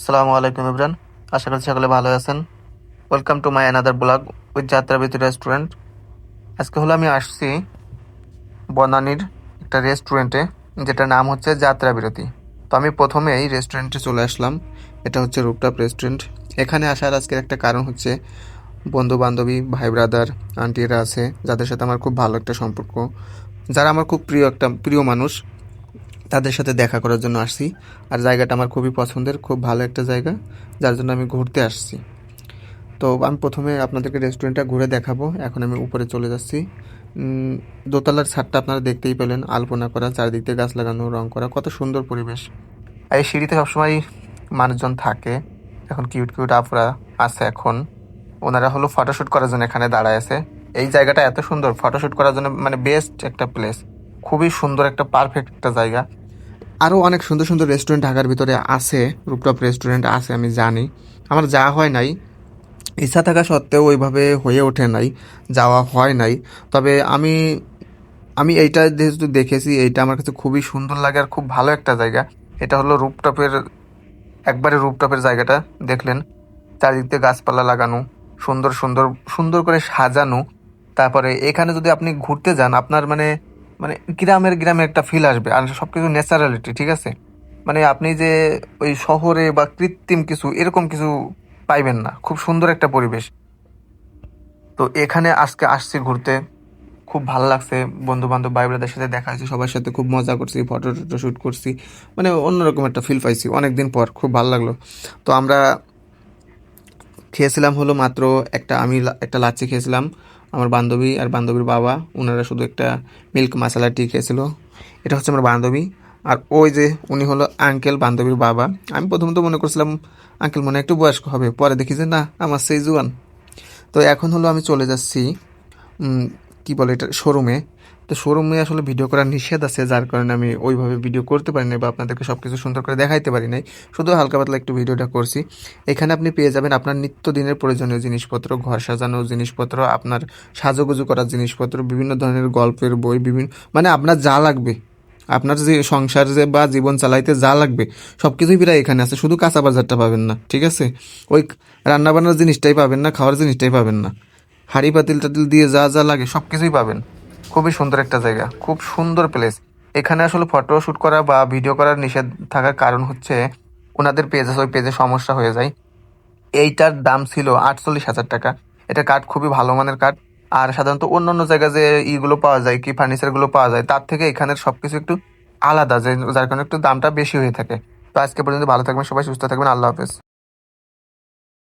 আসসালামু আলাইকুম ইমরান। আশা করছি সকলে ভালো আছেন। Welcome to my another blog with Jatrabirati restaurant. আজকে হলো আমি আসছি বনানীর একটা রেস্টুরেন্টে, যেটার নাম হচ্ছে যাত্রাবিরতি। তো আমি প্রথমে এই রেস্টুরেন্টে চলে আসলাম। এটা হচ্ছে রুপটপ রেস্টুরেন্ট। এখানে আসার আজকের একটা কারণ হচ্ছে বন্ধু বান্ধবী, ভাই ব্রাদার, আন্টিরা আছে, যাদের সাথে আমার খুব ভালো একটা সম্পর্ক, যারা আমার খুব প্রিয় মানুষ, তাদের সাথে দেখা করার জন্য আসছি। আর জায়গাটা আমার খুবই পছন্দের, খুব ভালো একটা জায়গা, যার জন্য আমি ঘুরতে আসছি। তো আমি প্রথমে আপনাদেরকে রেস্টুরেন্টটা ঘুরে দেখাবো। এখন আমি উপরে চলে যাচ্ছি। দোতলার ছাদটা আপনারা দেখতেই পেলেন, আলপনা করা, চারিদিক দিয়ে গাছ লাগানো, রং করা, কত সুন্দর পরিবেশ। আর এই সিঁড়িতে সবসময় মানুষজন থাকে। এখন কিউট কিউট আপুরা আছে। এখন ওনারা হলো ফটোশ্যুট করার জন্য এখানে দাঁড়ায় আছে। এই জায়গাটা এত সুন্দর ফটোশ্যুট করার জন্য, মানে বেস্ট একটা প্লেস। খুবই সুন্দর একটা পারফেক্ট একটা জায়গা। আরও অনেক সুন্দর সুন্দর রেস্টুরেন্ট ঢাকার ভিতরে আছে, রুপটপ রেস্টুরেন্ট আছে, আমি জানি। আমার যাওয়া হয় নাই, ইচ্ছা থাকা সত্ত্বেও ওইভাবে হয়ে ওঠে নাই, যাওয়া হয় নাই। তবে আমি আমি এইটা যেহেতু দেখেছি, এইটা আমার কাছে খুবই সুন্দর লাগে আর খুব ভালো একটা জায়গা। এটা হলো রুপটপের, একবারে রুপটপের জায়গাটা দেখলেন, চারিদিক দিয়ে গাছপালা লাগানো, সুন্দর সুন্দর সুন্দর করে সাজানো। তারপরে এখানে যদি আপনি ঘুরতে যান, আপনার মানে মানে গ্রামের গ্রামের একটা ফিল আসবে, আর সবকিছু ন্যাচারালিটি, ঠিক আছে। মানে আপনি যে ওই শহরে বা কৃত্রিম কিছু এরকম কিছু পাইবেন না। খুব সুন্দর একটা পরিবেশ। তো এখানে আজকে আসছি ঘুরতে, খুব ভালো লাগছে। বন্ধু বান্ধব, ভাই ব্রাদের সাথে দেখা হয়েছে, সবার সাথে খুব মজা করছি, ফটো টটো শ্যুট করছি। মানে অন্যরকম একটা ফিল পাইছি অনেকদিন পর, খুব ভালো লাগলো। তো আমরা খেয়েছিলাম হলো মাত্র একটা, আমি একটা লাচ্ছি খেয়েছিলাম, আমার বান্ধবী আর বান্ধবীর বাবা, ওনারা শুধু একটা মিল্ক মশলা টি খেয়েছিল। এটা হচ্ছে আমার বান্ধবী। আর ওই যে উনি হলো আঙ্কেল, বান্ধবীর বাবা। আমি প্রথমত মনে করছিলাম আঙ্কেল মনে হয় একটু বয়স্ক হবে, পরে দেখি যে না, আমার সেই জুয়ান। তো এখন হলো আমি চলে যাচ্ছি কি বলে এটা, শোরুমে। তো শোরুমে আসলে ভিডিও করা নিষেধ আছে, যার কারণে আমি ওইভাবে ভিডিও করতে পারি নাই বা আপনাদেরকে সব কিছু সুন্দর করে দেখাইতে পারি নাই। শুধু হালকা পাতলা একটু ভিডিওটা করছি। এখানে আপনি পেয়ে যাবেন আপনার নিত্যদিনের প্রয়োজনীয় জিনিসপত্র, ঘর সাজানোর জিনিসপত্র, আপনার সাজুগুজু করার জিনিসপত্র, বিভিন্ন ধরনের গল্পের বই, বিভিন্ন মানে আপনার যা লাগবে, আপনার যে সংসার যে বা জীবন চালাইতে যা লাগবে, সব কিছুই প্রায় এখানে আছে। শুধু কাঁচা বাজারটা পাবেন না, ঠিক আছে। ওই রান্নাবান্নার জিনিসটাই পাবেন না, খাওয়ার জিনিসটাই পাবেন না। হাঁড়ি পাতিল টাতিল দিয়ে যা যা লাগে সব কিছুই পাবেন। খুবই সুন্দর একটা জায়গা, খুব সুন্দর প্লেস। এখানে আসলে ফটো শ্যুট করা বা ভিডিও করার নিষেধ থাকার কারণ হচ্ছে ওনাদের পেজ আছে, ওই পেজে সমস্যা হয়ে যায়। এইটার দাম ছিল 48,000 টাকা। এটা কাঠ খুবই ভালো মানের কাঠ। আর সাধারণত অন্য অন্য জায়গায় যে ইগুলো পাওয়া যায়, কি ফার্নিচারগুলো পাওয়া যায়, তার থেকে এখানের সবকিছু একটু আলাদা, যার কারণে একটু দামটা বেশি হয়ে থাকে। তো আজকে পর্যন্ত ভালো থাকবেন সবাই, সুস্থ থাকবেন, আল্লাহ হাফেজ।